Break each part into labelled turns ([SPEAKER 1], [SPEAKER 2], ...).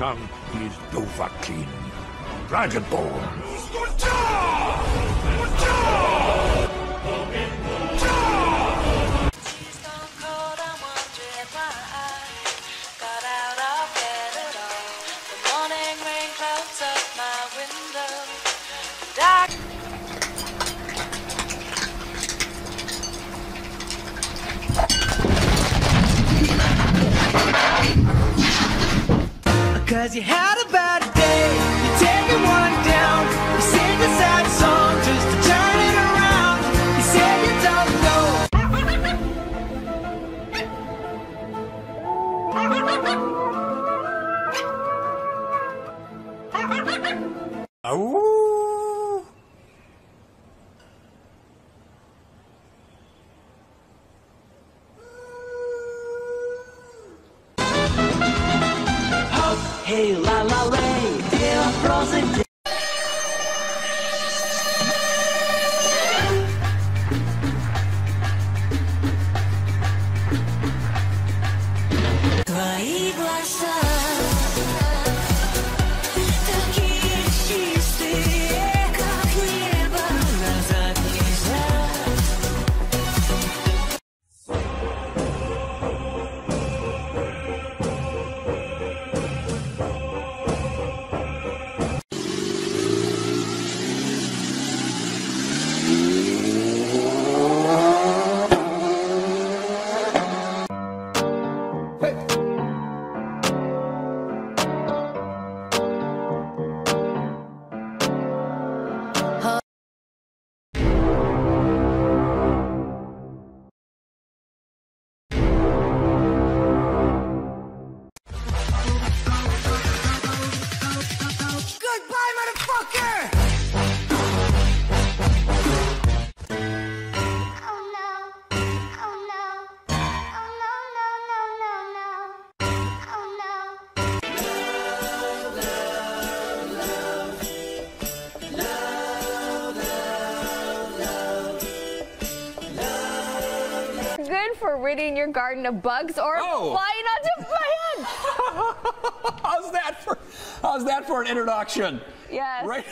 [SPEAKER 1] Shang is Dovahkiin, Dragonborn.
[SPEAKER 2] Cause you had a bad day, you take it one down, you sing a sad song just to turn it around. You said you don't
[SPEAKER 1] Ow!
[SPEAKER 2] Hey, la la lay, дело просто твои глаза такие чистые, как небо, назад нельзя. Goodbye, motherfucker!
[SPEAKER 3] Oh no, oh no, oh no, no, no, no, no, oh no.
[SPEAKER 4] Good for ridding your garden of bugs or flying onto my head.
[SPEAKER 5] How's that for an introduction?
[SPEAKER 4] Yes.
[SPEAKER 5] Right?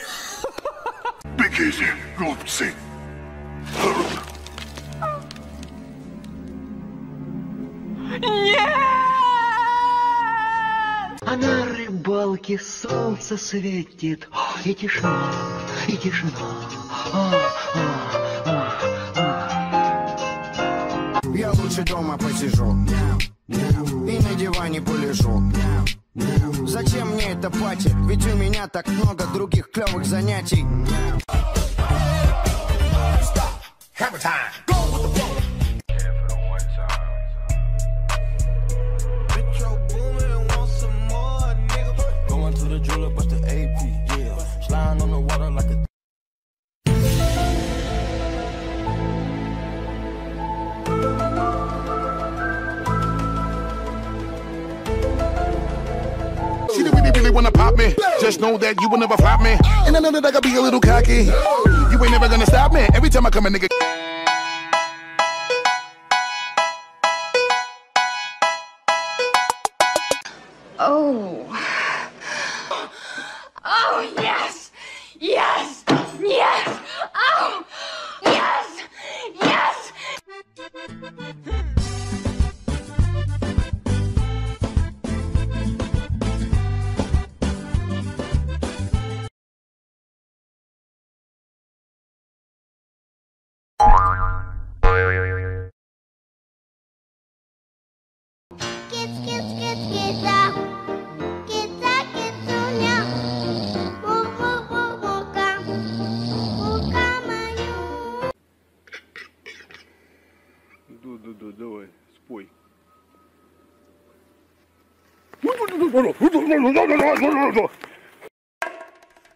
[SPEAKER 1] Big easy, глупцы.
[SPEAKER 2] А на рыбалке солнце светит, и тишина, и тишина.
[SPEAKER 6] Я лучше дома посижу и на диване полежу. Зачем мне это пати? Ведь у меня так много других клевых занятий.
[SPEAKER 1] Hammer time.
[SPEAKER 7] Going to the jeweler, bust the AP, yeah. Sliding on the water like a
[SPEAKER 1] She really wanna pop me. Just know that you will never flop me. And I know that I gotta be a little cocky. You ain't never gonna stop me. Every time I come a nigga.
[SPEAKER 4] Oh. Oh, yes. Yes. Yes. Oh. Yes. Yes.
[SPEAKER 3] Kids, kids, kids, kids out. Kids out, kids on ya. Woo, woo, woo, wooka. Wooka, мою.
[SPEAKER 1] Давай, спой.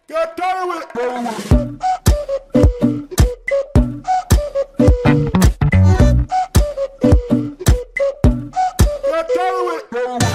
[SPEAKER 1] Get down with it. Get down with it.